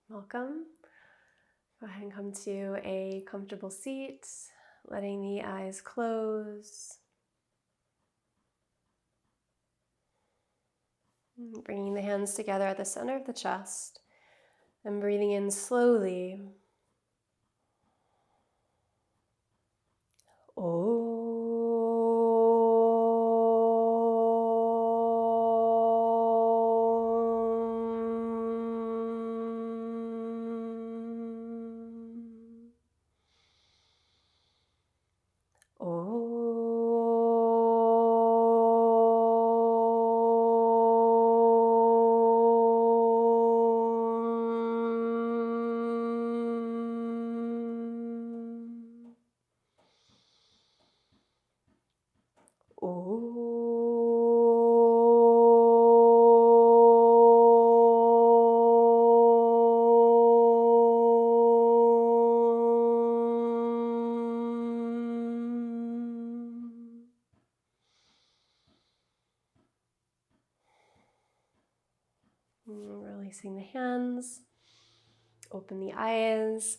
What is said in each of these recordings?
Welcome. Go ahead and come to a comfortable seat, letting the eyes close. Bringing the hands together at the center of the chest and breathing in slowly. Releasing the hands, open the eyes,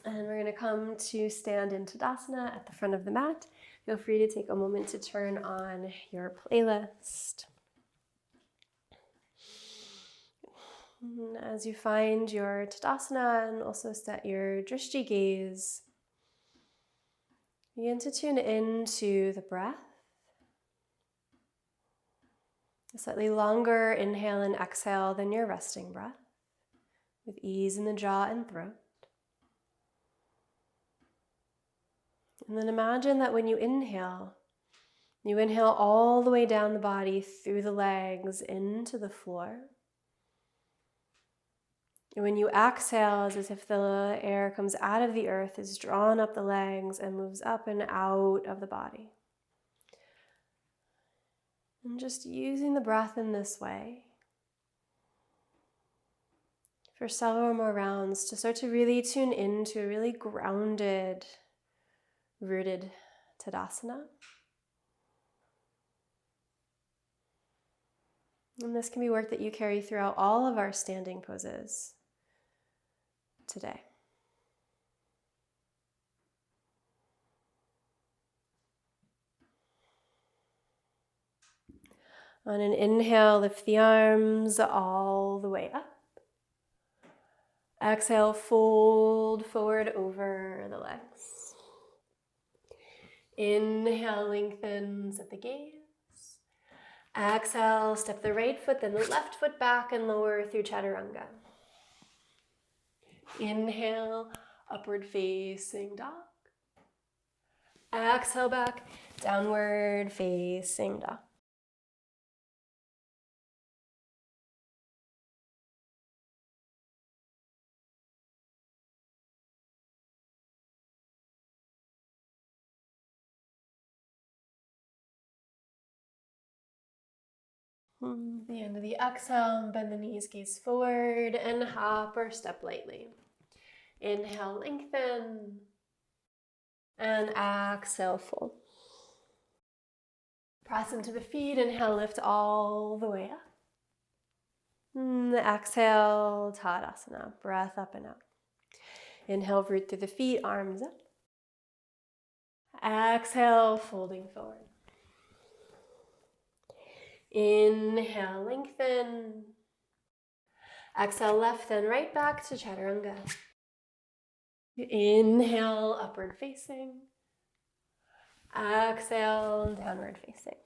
and we're going to come to stand in Tadasana at the front of the mat. Feel free to take a moment to turn on your playlist. As you find your Tadasana and also set your Drishti gaze, begin to tune into the breath. A slightly longer inhale and exhale than your resting breath, with ease in the jaw and throat. And then imagine that when you inhale all the way down the body, through the legs, into the floor. And when you exhale, it's as if the air comes out of the earth, is drawn up the legs, and moves up and out of the body. And just using the breath in this way for several more rounds to start to really tune into a really grounded, rooted Tadasana. And this can be work that you carry throughout all of our standing poses today. On an inhale, lift the arms all the way up. Exhale, fold forward over the legs. Inhale, lengthens at the gaze. Exhale, step the right foot, then the left foot back and lower through chaturanga. Inhale, upward facing dog. Exhale back, downward facing dog. The end of the exhale, bend the knees, gaze forward, and hop or step lightly. Inhale, lengthen, and exhale, fold. Press into the feet, inhale, lift all the way up. Exhale, Tadasana, breath up and out. Inhale, root through the feet, arms up. Exhale, folding forward. Inhale, lengthen. Exhale, left and right back to chaturanga. Inhale, upward facing. Exhale, downward facing.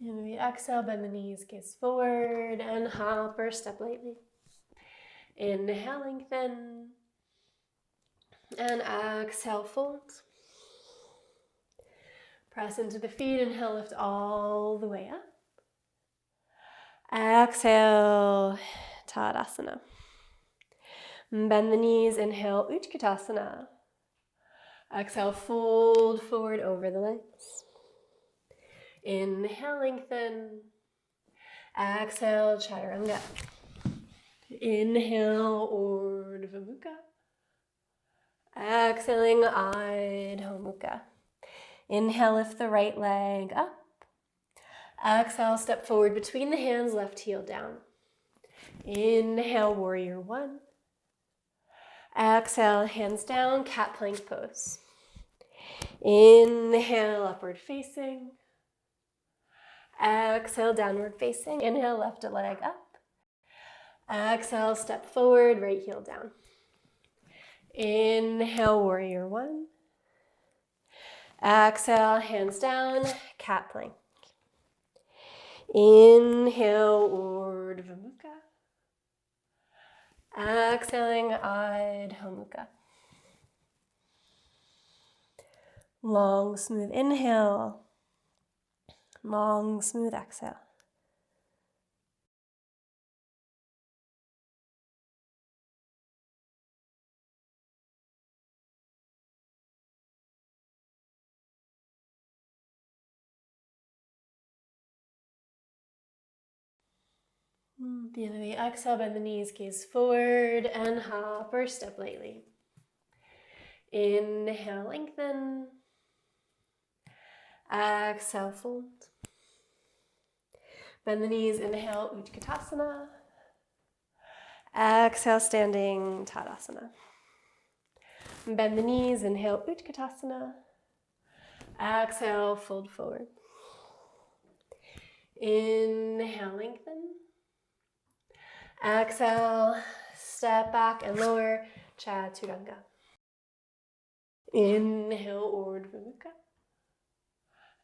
And the exhale, bend the knees, gaze forward, and hop or step lightly. Inhale, lengthen. And exhale, fold. Press into the feet, inhale, lift all the way up. Exhale, Tadasana. Bend the knees, inhale, Utkatasana. Exhale, fold forward over the legs. Inhale, lengthen. Exhale, chaturanga. Inhale, Urdhva Mukha. Exhaling, Adho Mukha. Inhale, lift the right leg up. Exhale, step forward between the hands, left heel down. Inhale, warrior one. Exhale, hands down, cat plank pose. Inhale, upward facing. Exhale, downward facing. Inhale, left leg up. Exhale, step forward, right heel down. Inhale, warrior one. Exhale, hands down, cat plank. Inhale, Urdhva Mukha. Exhaling, Adho Mukha. Long, smooth inhale. Long, smooth exhale. The other way, exhale, bend the knees, gaze forward, and hop or step lightly. Inhale, lengthen. Exhale, fold. Bend the knees, inhale, Utkatasana. Exhale, standing Tadasana. Bend the knees, inhale, Utkatasana. Exhale, fold forward. Inhale, lengthen. Exhale, step back and lower, Chaturanga. Inhale, Urdhva Mukha.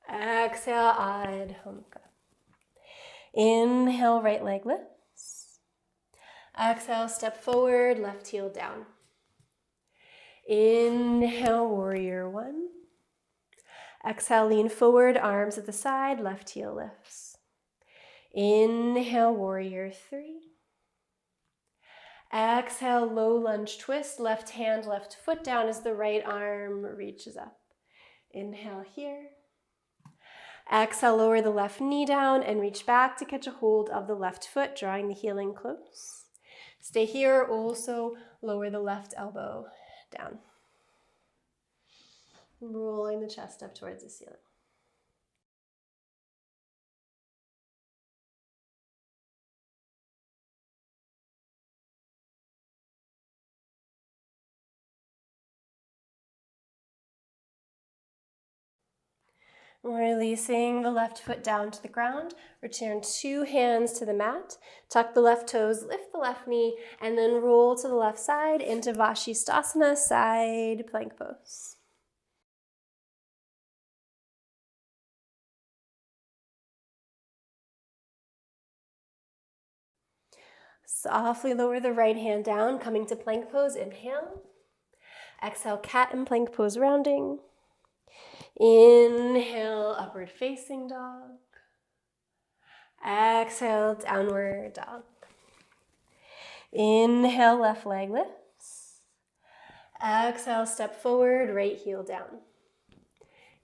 Exhale, Adho Mukha. Inhale, right leg lifts. Exhale, step forward, left heel down. Inhale, warrior one. Exhale, lean forward, arms at the side, left heel lifts. Inhale, warrior three. Exhale, low lunge twist, left hand, left foot down as the right arm reaches up. Inhale here. Exhale, lower the left knee down and reach back to catch a hold of the left foot, drawing the heel in close. Stay here, also lower the left elbow down. Rolling the chest up towards the ceiling. Releasing the left foot down to the ground, return two hands to the mat, tuck the left toes, lift the left knee, and then roll to the left side into Vashisthasana, side plank pose. Softly lower the right hand down, coming to plank pose, inhale. Exhale, cat and plank pose rounding. Inhale, upward facing dog. Exhale, downward dog. Inhale, left leg lifts. Exhale, step forward, right heel down.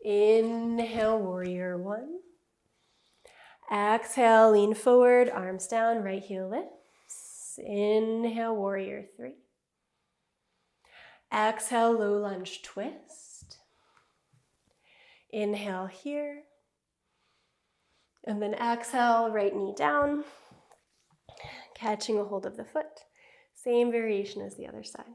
Inhale, warrior one. Exhale, lean forward, arms down, right heel lifts. Inhale, warrior three. Exhale, low lunge twist. Inhale here. And then exhale, right knee down, catching a hold of the foot. Same variation as the other side.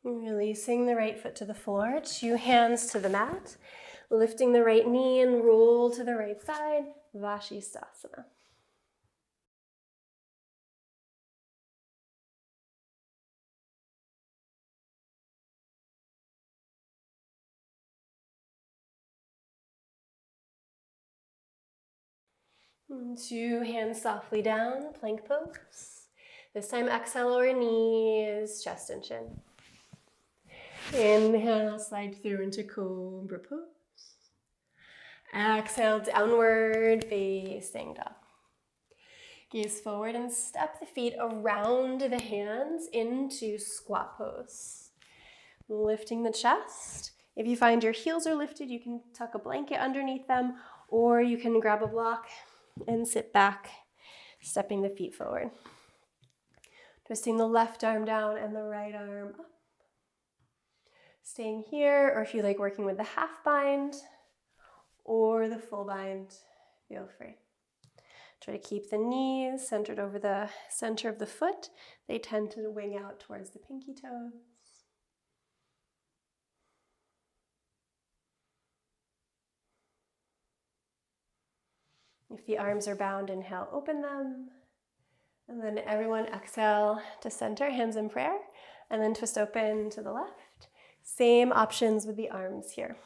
Releasing the right foot to the floor, two hands to the mat, lifting the right knee and roll to the right side, Vashisthasana. Two hands softly down, plank pose. This time exhale, lower knees, chest and chin. Inhale, slide through into Cobra Pose. Exhale, downward facing dog. Gaze forward and step the feet around the hands into squat pose. Lifting the chest. If you find your heels are lifted, you can tuck a blanket underneath them, or you can grab a block and sit back, stepping the feet forward. Twisting the left arm down and the right arm up. Staying here, or if you like working with the half bind or the full bind, feel free. Try to keep the knees centered over the center of the foot. They tend to wing out towards the pinky toes. If the arms are bound, inhale, open them. And then everyone exhale to center, hands in prayer, and then twist open to the left. Same options with the arms here.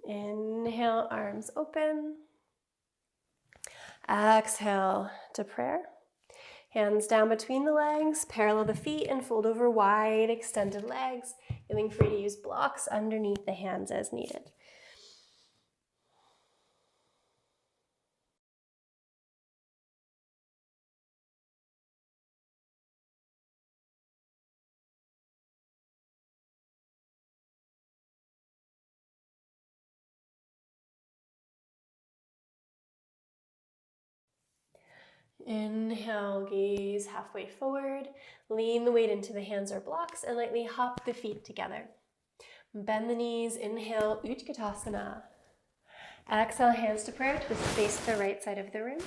Inhale, arms open. Exhale to prayer. Hands down between the legs, parallel the feet and fold over wide extended legs, feeling free to use blocks underneath the hands as needed. Inhale, gaze halfway forward. Lean the weight into the hands or blocks and lightly hop the feet together. Bend the knees. Inhale, Utkatasana. Exhale, hands to prayer. Twist face to the right side of the room.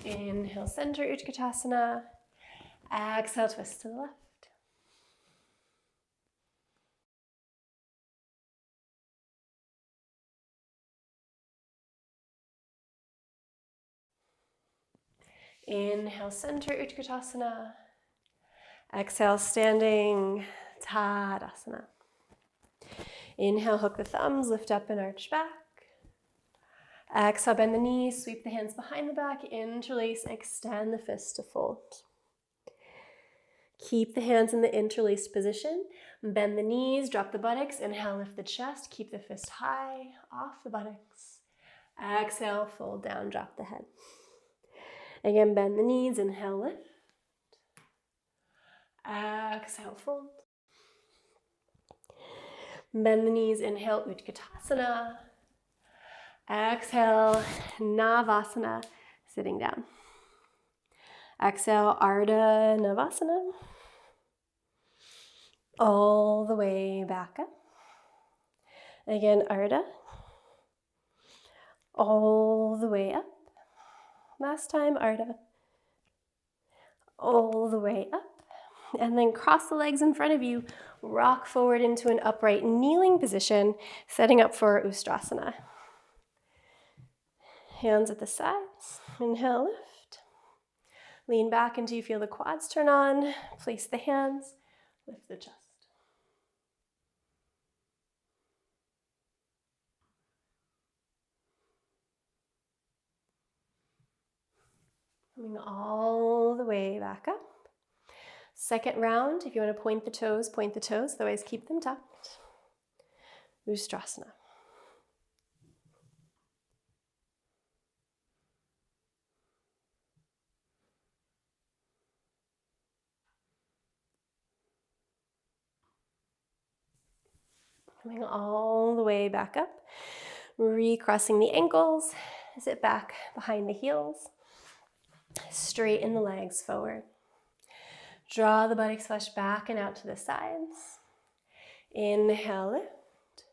Inhale, center, Utkatasana. Exhale, twist to the left. Inhale, center, Utkatasana. Exhale, standing Tadasana. Inhale, hook the thumbs, lift up and arch back. Exhale, bend the knees, sweep the hands behind the back, interlace, extend the fists to fold. Keep the hands in the interlaced position. Bend the knees, drop the buttocks. Inhale, lift the chest, keep the fist high, off the buttocks. Exhale, fold down, drop the head. Again, bend the knees, inhale, lift. Exhale, fold. Bend the knees, inhale, Utkatasana. Exhale, Navasana, sitting down. Exhale, Ardha Navasana. All the way back up. Again, Ardha. All the way up. Last time, Ardha. All the way up. And then cross the legs in front of you. Rock forward into an upright kneeling position, setting up for Ustrasana. Hands at the sides. Inhale, lift. Lean back until you feel the quads turn on. Place the hands. Lift the chest. Coming all the way back up. Second round, if you want to point the toes, otherwise keep them tucked. Ustrasana. Coming all the way back up. Recrossing the ankles. Sit back behind the heels. Straighten the legs forward. Draw the buttocks flush back and out to the sides. Inhale, lift.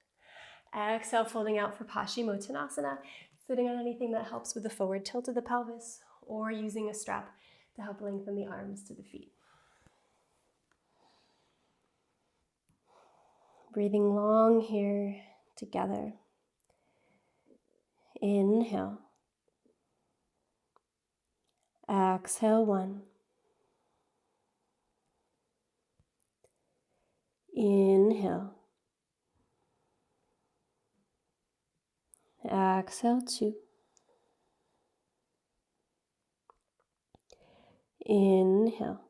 Exhale, folding out for Paschimottanasana. Sitting on anything that helps with the forward tilt of the pelvis or using a strap to help lengthen the arms to the feet. Breathing long here together. Inhale. Exhale, 1. Inhale. Exhale, 2. Inhale.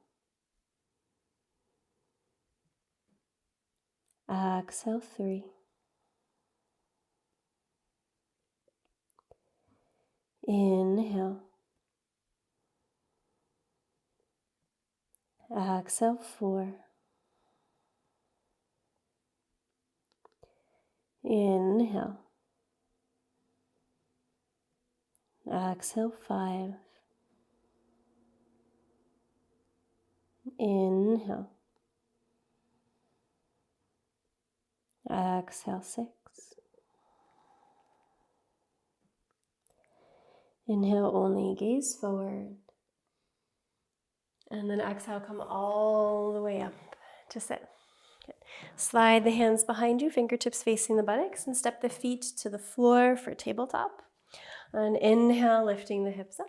Exhale, 3. Inhale. Exhale, 4. Inhale. Exhale, 5. Inhale. Exhale, 6. Inhale, only gaze forward. And then exhale, come all the way up to sit. Good. Slide the hands behind you, fingertips facing the buttocks, and step the feet to the floor for tabletop. And inhale, lifting the hips up.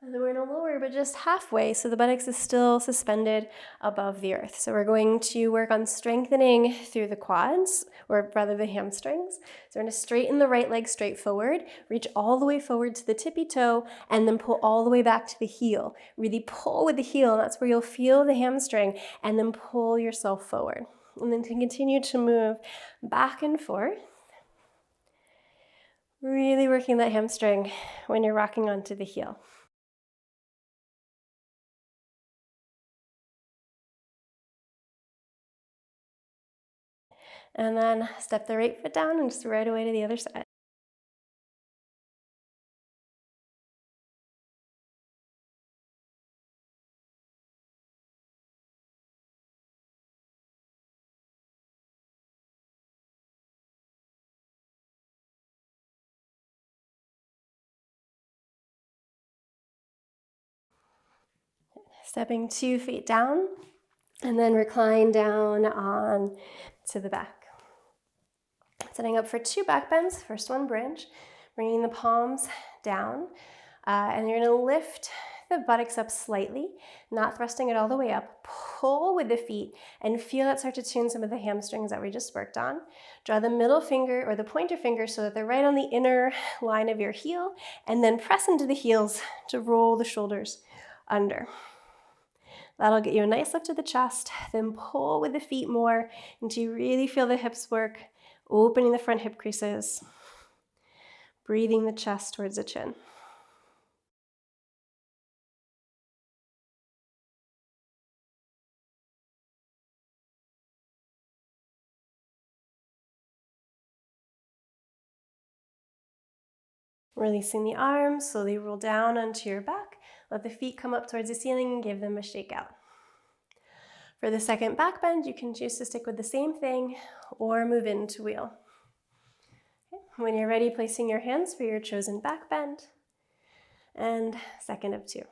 And then we're going to lower, but just halfway, so the buttocks is still suspended above the earth. So we're going to work on strengthening through the quads, or rather the hamstrings. So we're going to straighten the right leg straight forward, reach all the way forward to the tippy toe, and then pull all the way back to the heel. Really pull with the heel, and that's where you'll feel the hamstring, and then pull yourself forward. And then to continue to move back and forth, really working that hamstring when you're rocking onto the heel. And then step the right foot down and just right away to the other side. Stepping 2 feet down, and then recline down on to the back. Setting up for 2 back bends. First one, bridge. Bringing the palms down, and you're going to lift the buttocks up slightly, not thrusting it all the way up. Pull with the feet and feel that start to tune some of the hamstrings that we just worked on. Draw the middle finger or the pointer finger so that they're right on the inner line of your heel, and then press into the heels to roll the shoulders under. That'll get you a nice lift to the chest, then pull with the feet more until you really feel the hips work, opening the front hip creases, breathing the chest towards the chin. Releasing the arms, slowly roll down onto your back. Let the feet come up towards the ceiling and give them a shake out. For the second back bend, you can choose to stick with the same thing or move into wheel. Okay. When you're ready, placing your hands for your chosen back bend, and second of 2.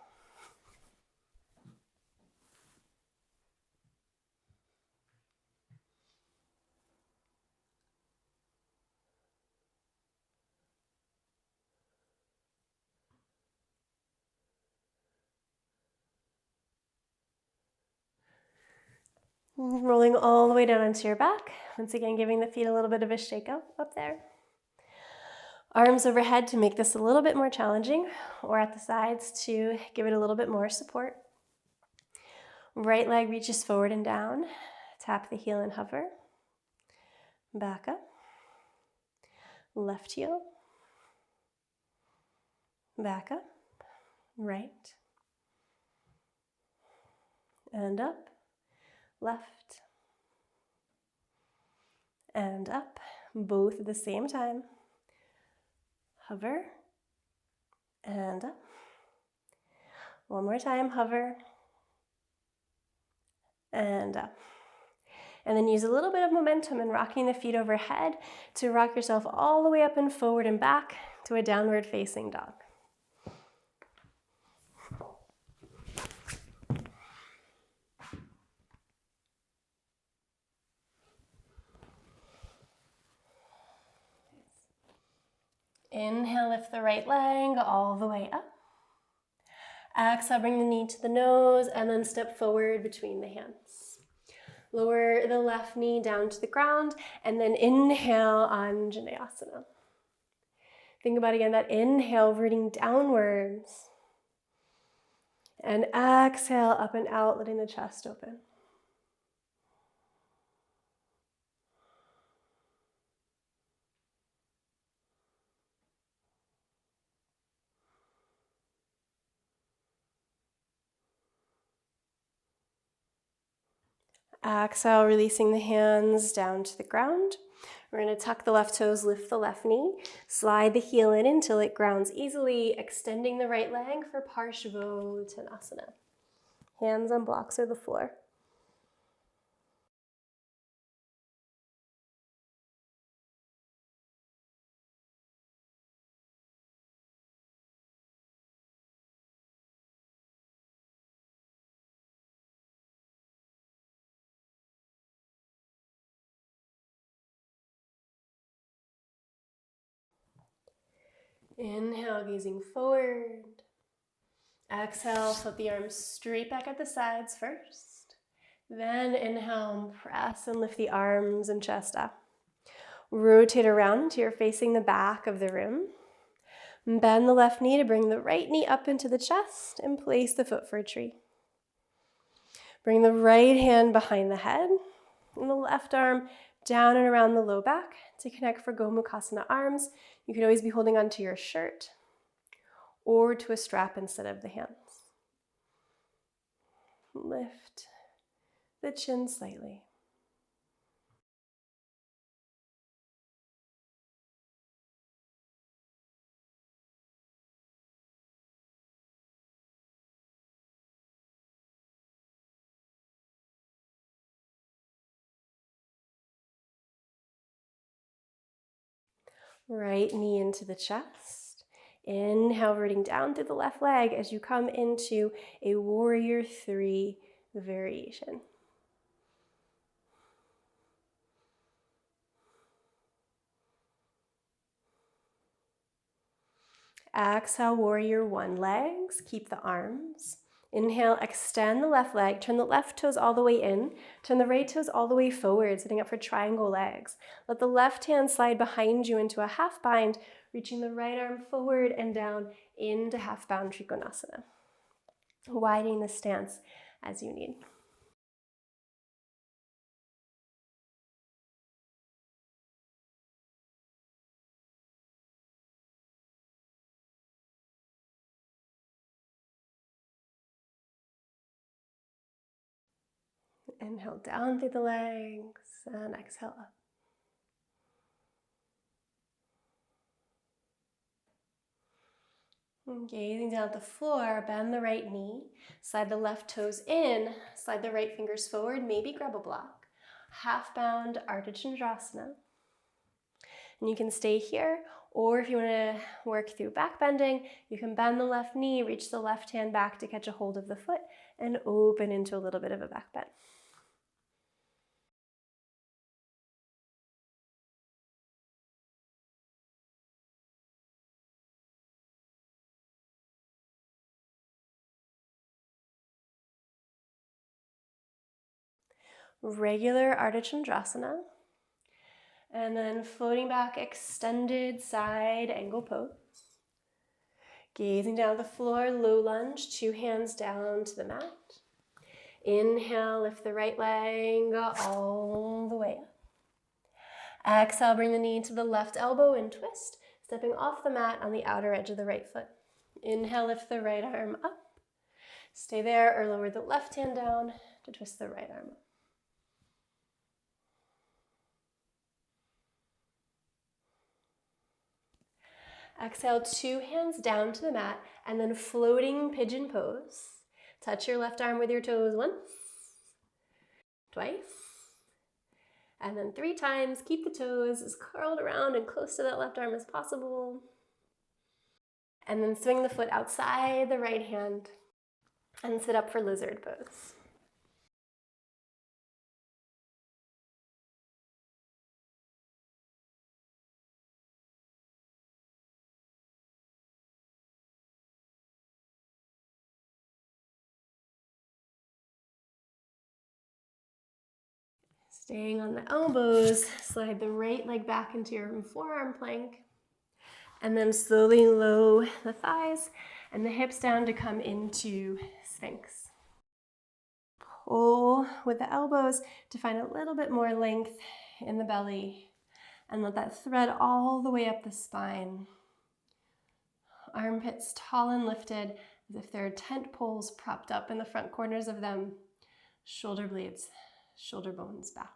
Rolling all the way down onto your back. Once again, giving the feet a little bit of a shake up there. Arms overhead to make this a little bit more challenging, or at the sides to give it a little bit more support. Right leg reaches forward and down. Tap the heel and hover. Back up. Left heel. Back up. Right. And up. Left. And up. Both at the same time. Hover. And up. One more time, hover. And up. And then use a little bit of momentum in rocking the feet overhead to rock yourself all the way up and forward and back to a downward facing dog. Inhale, lift the right leg all the way up. Exhale, bring the knee to the nose and then step forward between the hands. Lower the left knee down to the ground and then inhale, Anjaneyasana. Think about again that inhale, rooting downwards. And exhale, up and out, letting the chest open. Exhale, releasing the hands down to the ground. We're going to tuck the left toes, lift the left knee, slide the heel in until it grounds easily, extending the right leg for Parshvottanasana. Hands on blocks or the floor. Inhale, gazing forward. Exhale, flip the arms straight back at the sides first. Then inhale, press and lift the arms and chest up. Rotate around until you're facing the back of the room. Bend the left knee to bring the right knee up into the chest and place the foot for a tree. Bring the right hand behind the head and the left arm down and around the low back to connect for Gomukhasana arms. You could always be holding onto your shirt or to a strap instead of the hands. Lift the chin slightly. Right knee into the chest. Inhale, rooting down through the left leg as you come into a warrior 3 variation. Exhale, warrior 1 legs. Keep the arms. Inhale, extend the left leg. Turn the left toes all the way in. Turn the right toes all the way forward, setting up for triangle legs. Let the left hand slide behind you into a half bind, reaching the right arm forward and down into half bound Trikonasana. Widening the stance as you need. Inhale down through the legs and exhale up. And gazing down at the floor, bend the right knee, slide the left toes in, slide the right fingers forward, maybe grab a block. Half bound Ardha Chandrasana. And you can stay here, or if you want to work through back bending, you can bend the left knee, reach the left hand back to catch a hold of the foot, and open into a little bit of a back bend. Regular Ardha Chandrasana. And then floating back, extended side angle pose. Gazing down at the floor, low lunge, 2 hands down to the mat. Inhale, lift the right leg all the way up. Exhale, bring the knee to the left elbow and twist, stepping off the mat on the outer edge of the right foot. Inhale, lift the right arm up. Stay there or lower the left hand down to twist the right arm up. Exhale, 2 hands down to the mat and then floating pigeon pose. Touch your left arm with your toes once, twice, And then 3 times, keep the toes as curled around and close to that left arm as possible. And then swing the foot outside the right hand and sit up for lizard pose. Staying on the elbows, slide the right leg back into your forearm plank, and then slowly lower the thighs and the hips down to come into Sphinx. Pull with the elbows to find a little bit more length in the belly, and let that thread all the way up the spine. Armpits tall and lifted as if there are tent poles propped up in the front corners of them. Shoulder blades, shoulder bones back.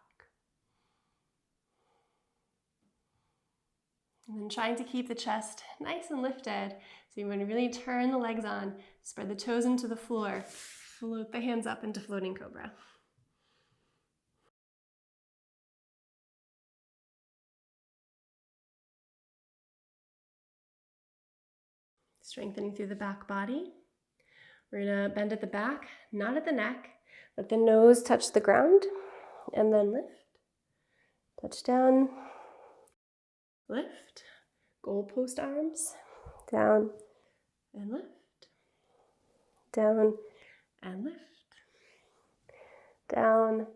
And then trying to keep the chest nice and lifted. So you're going to really turn the legs on, spread the toes into the floor, float the hands up into floating cobra. Strengthening through the back body. We're going to bend at the back, not at the neck. Let the nose touch the ground, and then lift. Touch down, lift. Goalpost arms, down and lift. Down and lift. Down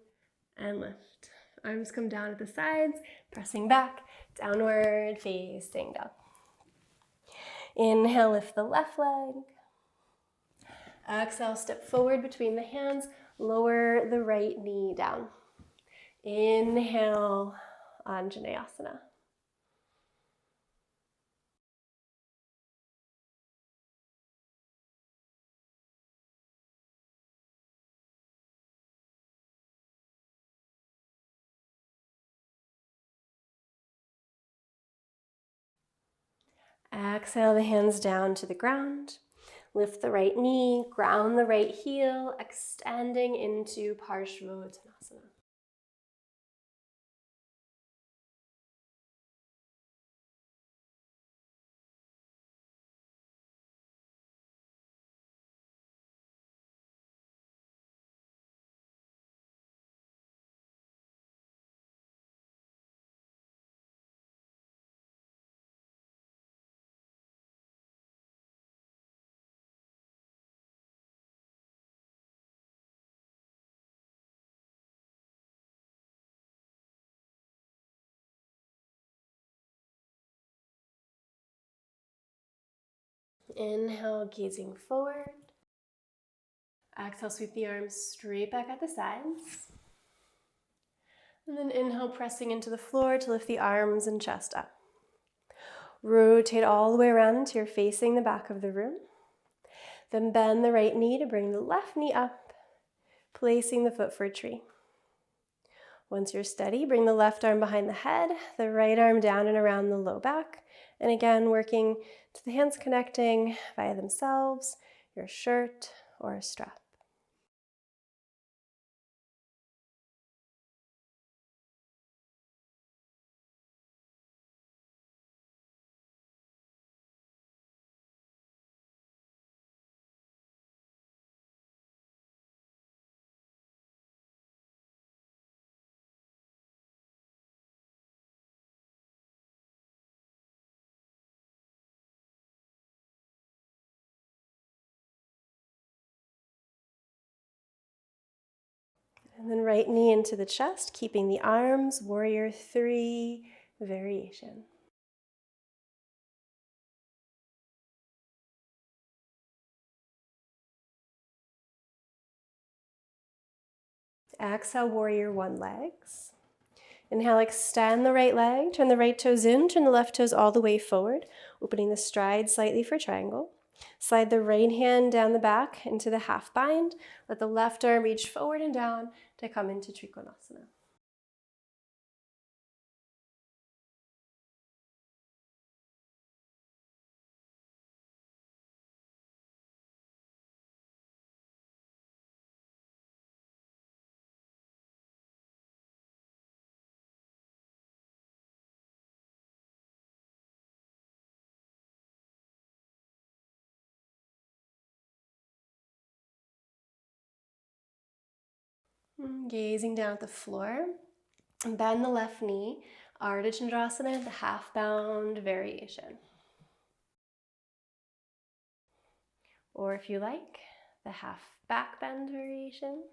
and lift. Arms come down at the sides, pressing back, downward facing down. Inhale, lift the left leg. Exhale, step forward between the hands, lower the right knee down. Inhale, Anjaneyasana. Exhale the hands down to the ground. Lift the right knee, ground the right heel, extending into Parshvottanasana. Inhale, gazing forward. Exhale, sweep the arms straight back at the sides. And then inhale, pressing into the floor to lift the arms and chest up. Rotate all the way around until you're facing the back of the room. Then bend the right knee to bring the left knee up, placing the foot for a tree. Once you're steady, bring the left arm behind the head, the right arm down and around the low back. And again, working to the hands connecting via themselves, your shirt or a strap. And then right knee into the chest, keeping the arms, warrior 3 variation. Exhale, warrior 1 legs. Inhale, extend the right leg, turn the right toes in, turn the left toes all the way forward, opening the stride slightly for triangle. Slide the right hand down the back into the half bind. Let the left arm reach forward and down to come into Trikonasana. Gazing down at the floor. Bend the left knee, Ardha Chandrasana, the half bound variation. Or if you like, the half back bend variation.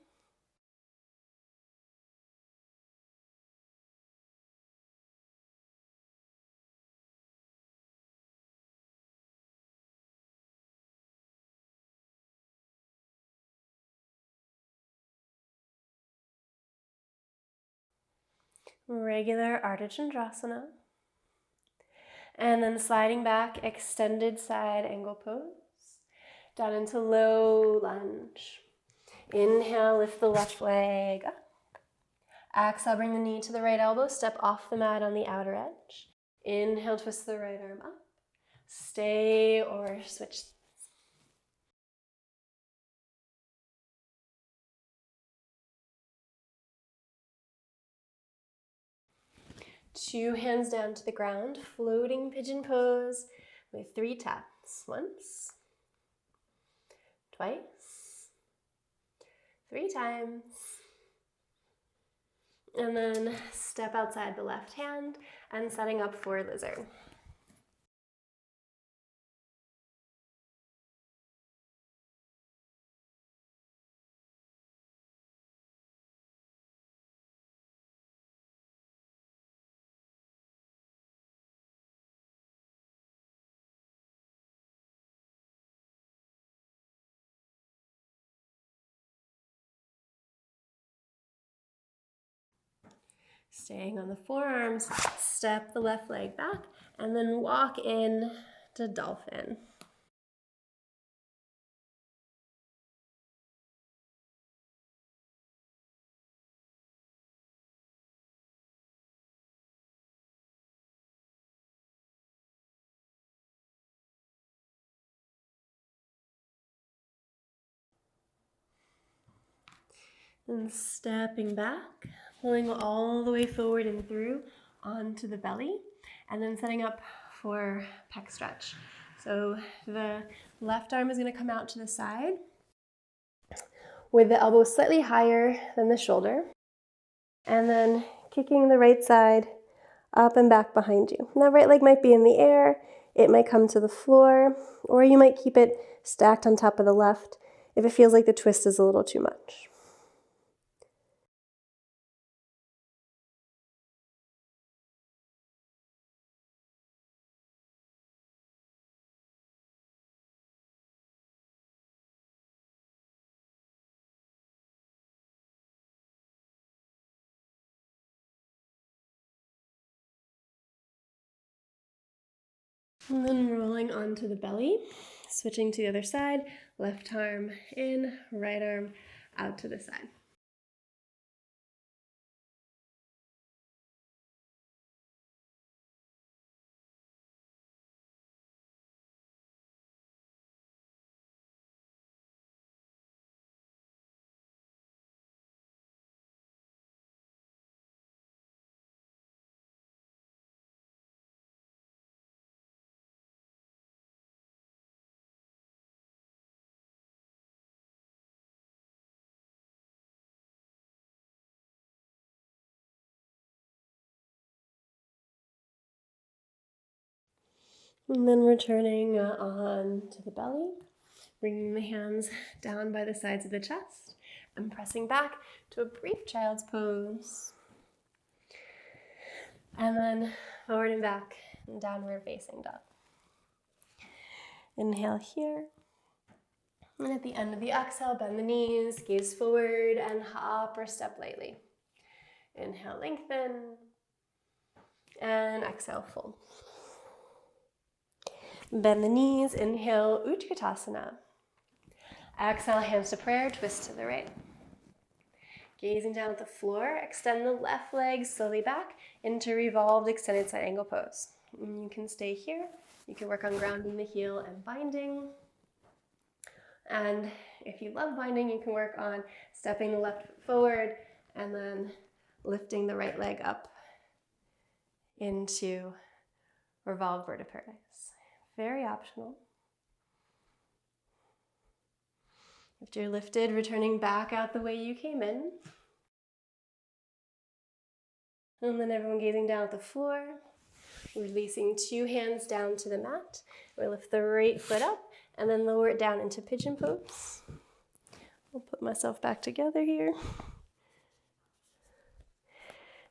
Regular Ardha Chandrasana. And then sliding back, extended side angle pose. Down into low lunge. Inhale, lift the left leg up. Exhale, bring the knee to the right elbow, step off the mat on the outer edge. Inhale, twist the right arm up. Stay or switch. Two hands down to the ground, floating pigeon pose with 3 taps. Once, twice, 3 times. And then step outside the left hand and setting up for lizard. Staying on the forearms, step the left leg back and then walk in to dolphin. And stepping back, pulling all the way forward and through onto the belly, and then setting up for pec stretch. So the left arm is going to come out to the side with the elbow slightly higher than the shoulder, and then kicking the right side up and back behind you. Now, right leg might be in the air, it might come to the floor, or you might keep it stacked on top of the left if it feels like the twist is a little too much. And then rolling onto the belly, switching to the other side, left arm in, right arm out to the side. And then returning on to the belly, bringing the hands down by the sides of the chest and pressing back to a brief child's pose. And then forward and back, and downward facing dog. Inhale here. And at the end of the exhale, bend the knees, gaze forward, and hop or step lightly. Inhale, lengthen. And exhale, fold. Bend the knees, inhale, Utkatasana. Exhale, hands to prayer, twist to the right. Gazing down at the floor, extend the left leg slowly back into revolved extended side angle pose. And you can stay here. You can work on grounding the heel and binding. And if you love binding, you can work on stepping the left foot forward and then lifting the right leg up into revolved bird of paradise. Very optional. After you're lifted, returning back out the way you came in. And then everyone gazing down at the floor, releasing 2 hands down to the mat. We lift the right foot up and then lower it down into pigeon pose. I'll put myself back together here.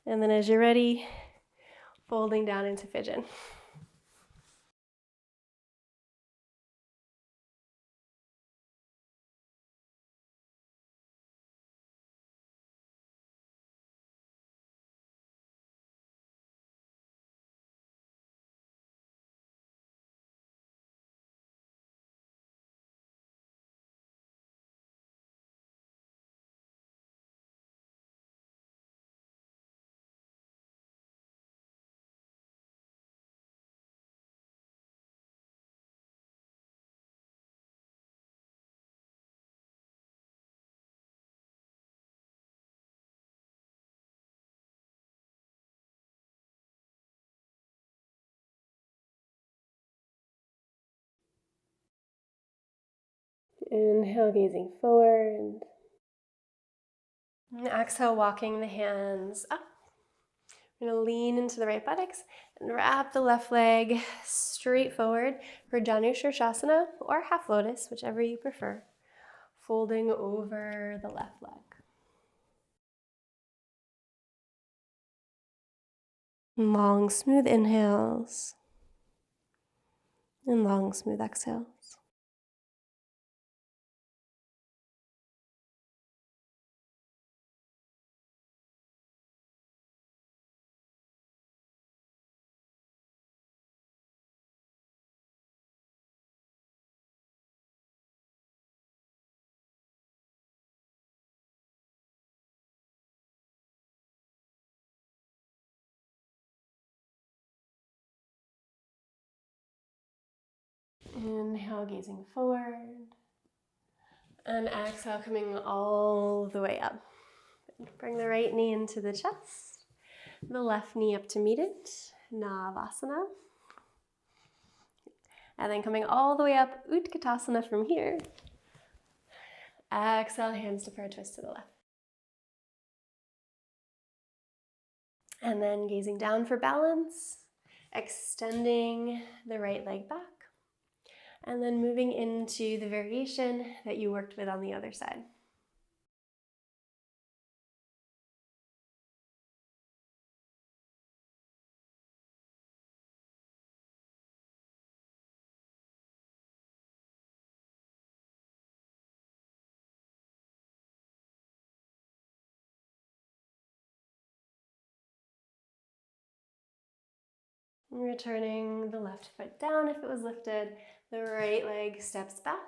And then as you're ready, folding down into pigeon. Inhale, gazing forward. And exhale, walking the hands up. We're going to lean into the right buttocks and wrap the left leg straight forward for Janushirshasana or half lotus, whichever you prefer, folding over the left leg. Long, smooth inhales and long, smooth exhales. Inhale, gazing forward. And exhale, coming all the way up. Bring the right knee into the chest, the left knee up to meet it, Navasana. And then coming all the way up, Utkatasana from here. Exhale, hands to forward twist to the left. And then gazing down for balance, extending the right leg back. And then moving into the variation that you worked with on the other side. Returning the left foot down if it was lifted, the right leg steps back.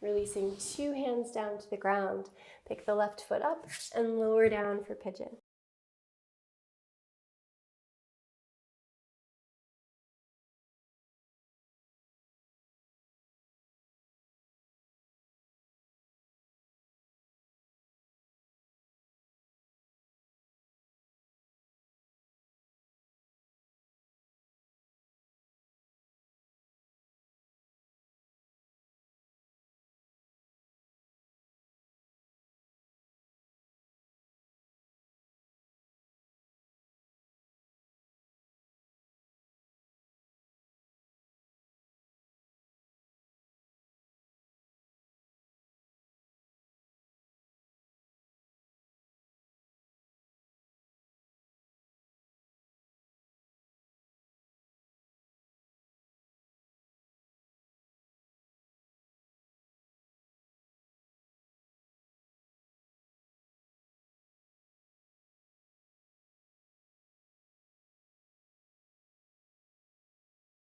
Releasing 2 hands down to the ground. Pick the left foot up and lower down for pigeon.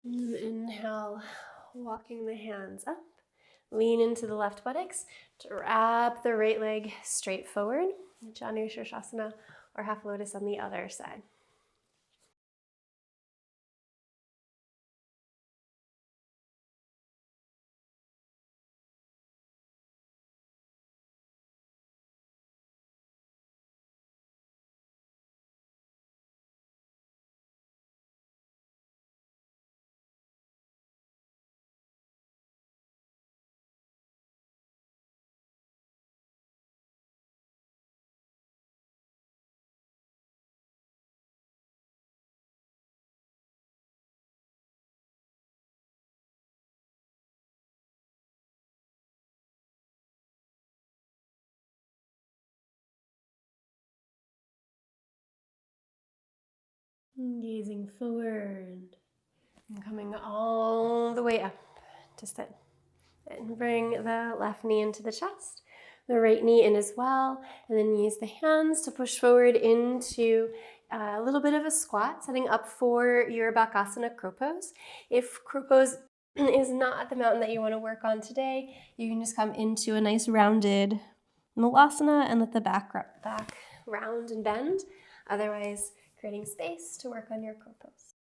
And inhale, walking the hands up. Lean into the left buttocks to wrap the right leg straight forward. Janushirshasana or half lotus on the other side. Gazing forward and coming all the way up to sit. And bring the left knee into the chest, the right knee in as well, and then use the hands to push forward into a little bit of a squat, setting up for your bakasana crow pose. If crow pose is not the mountain that you want to work on today, you can just come into a nice rounded malasana and let the back round and bend. Otherwise, creating space to work on your crow pose.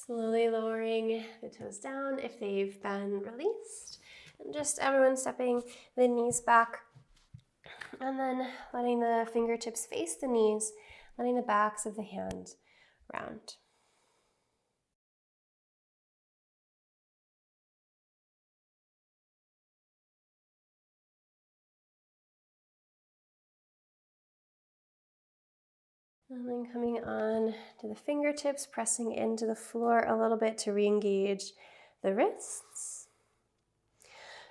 Slowly lowering the toes down if they've been released. And just everyone stepping the knees back. And then letting the fingertips face the knees, letting the backs of the hands round. And then coming on to the fingertips, pressing into the floor a little bit to re-engage the wrists.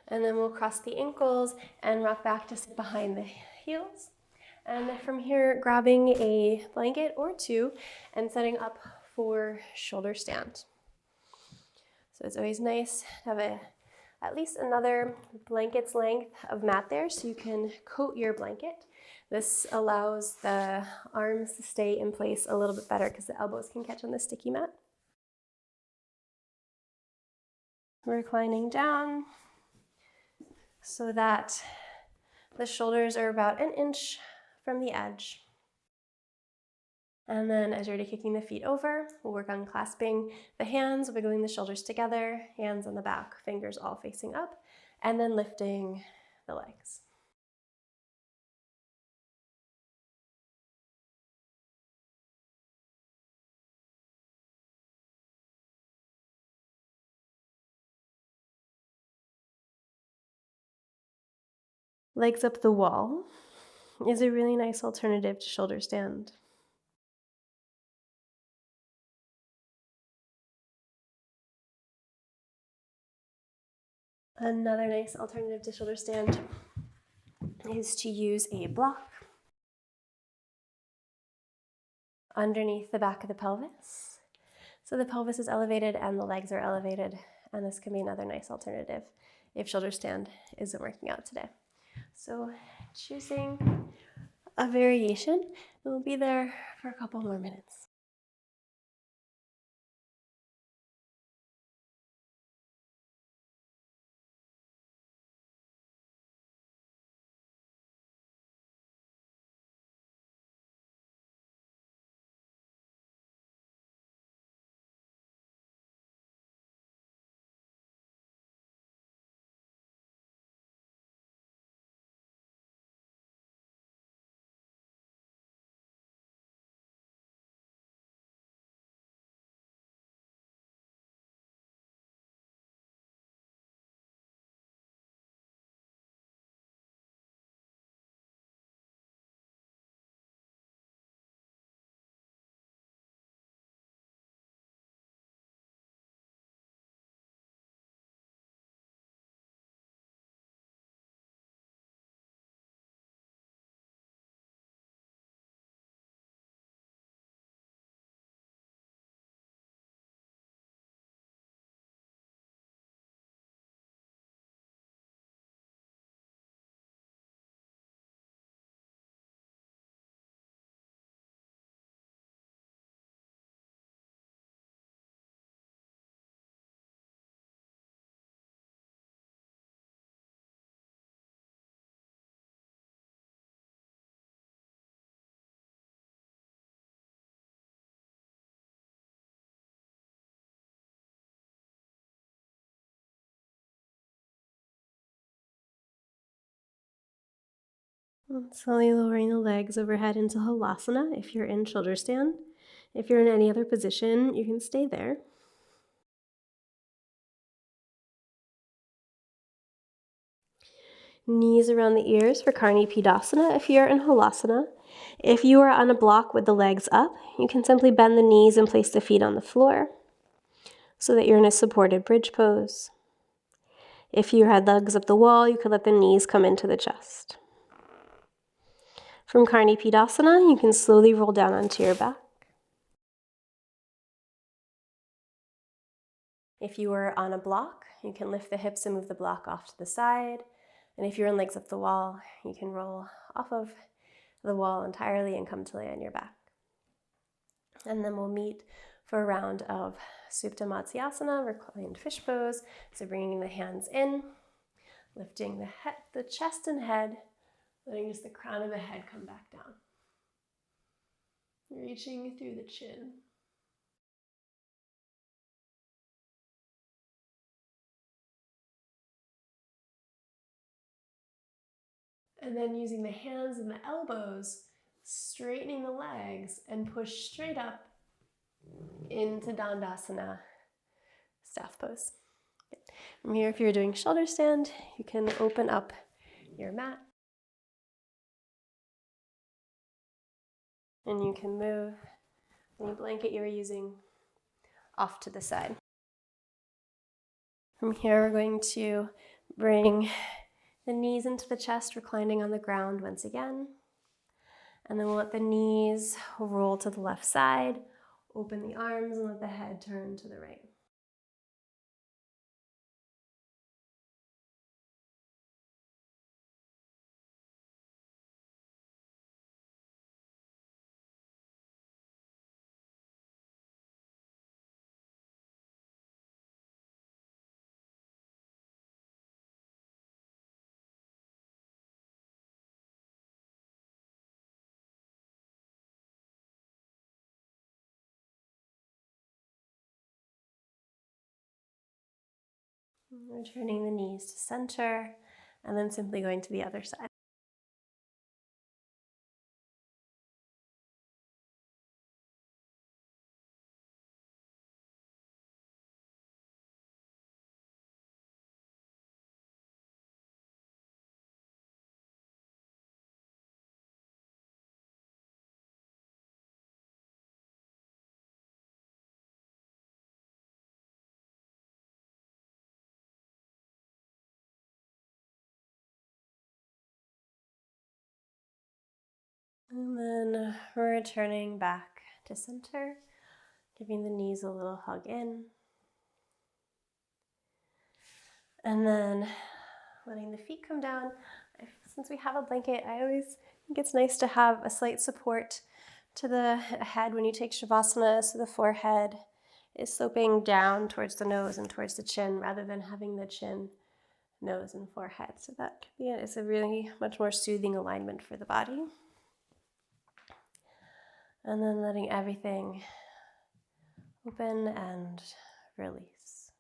And then we'll cross the ankles and rock back to sit behind the heels. And from here, grabbing a blanket or two and setting up for shoulder stand. So it's always nice to have at least another blanket's length of mat there so you can coat your blanket. This allows the arms to stay in place a little bit better because the elbows can catch on the sticky mat. Reclining down so that the shoulders are about an inch from the edge. And then as you're ready, kicking the feet over, we'll work on clasping the hands, wiggling the shoulders together, hands on the back, fingers all facing up, and then lifting the legs. Legs up the wall is a really nice alternative to shoulder stand. Another nice alternative to shoulder stand is to use a block underneath the back of the pelvis. So the pelvis is elevated and the legs are elevated, and this can be another nice alternative if shoulder stand isn't working out today. So choosing a variation, and we'll be there for a couple more minutes. And slowly lowering the legs overhead into Halasana if you're in shoulder stand. If you're in any other position, you can stay there. Knees around the ears for Karni Pidasana if you're in Halasana. If you are on a block with the legs up, you can simply bend the knees and place the feet on the floor so that you're in a supported bridge pose. If you had legs up the wall, you could let the knees come into the chest. From Karnipidasana, you can slowly roll down onto your back. If you were on a block, you can lift the hips and move the block off to the side. And if you're in legs up the wall, you can roll off of the wall entirely and come to lay on your back. And then we'll meet for a round of Supta Matsyasana, reclined fish pose. So bringing the hands in, lifting the chest and head, letting just the crown of the head come back down. Reaching through the chin. And then using the hands and the elbows, straightening the legs and push straight up into Dandasana, staff pose. From here, if you're doing shoulder stand, you can open up your mat. And you can move any blanket you're using off to the side. From here, we're going to bring the knees into the chest, reclining on the ground once again. And then we'll let the knees roll to the left side, open the arms, and let the head turn to the right. Returning the knees to center, and then simply going to the other side. And then returning back to center, giving the knees a little hug in. And then letting the feet come down. Since we have a blanket, I always think it's nice to have a slight support to the head when you take Shavasana, so the forehead is sloping down towards the nose and towards the chin rather than having the chin, nose, and forehead. So that can be it's a really much more soothing alignment for the body. And then letting everything open and release.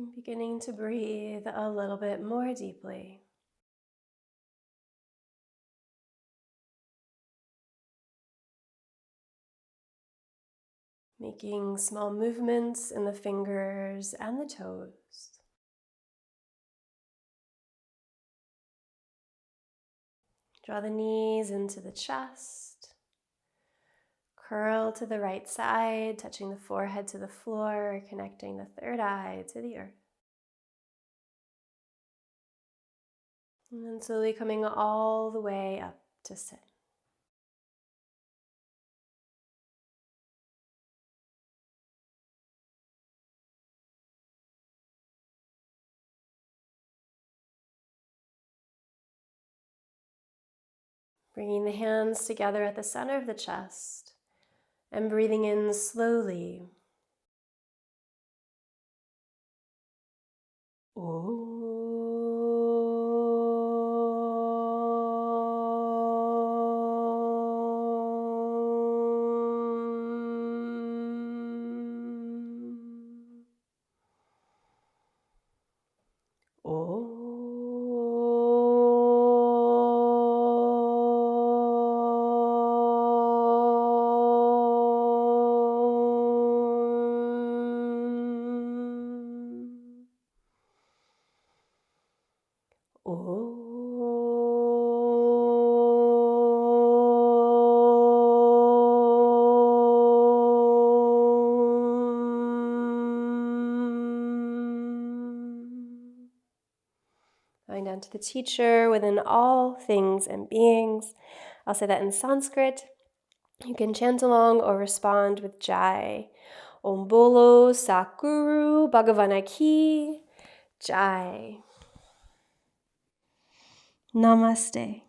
Beginning to breathe a little bit more deeply. Making small movements in the fingers and the toes. Draw the knees into the chest. Curl to the right side, touching the forehead to the floor, connecting the third eye to the earth. And then slowly coming all the way up to sit. Bringing the hands together at the center of the chest and breathing in slowly. Going down to the teacher within all things and beings. I'll say that in Sanskrit. You can chant along or respond with Jai. Om Bolo Sakuru Bhagavana Ki Jai. Namaste.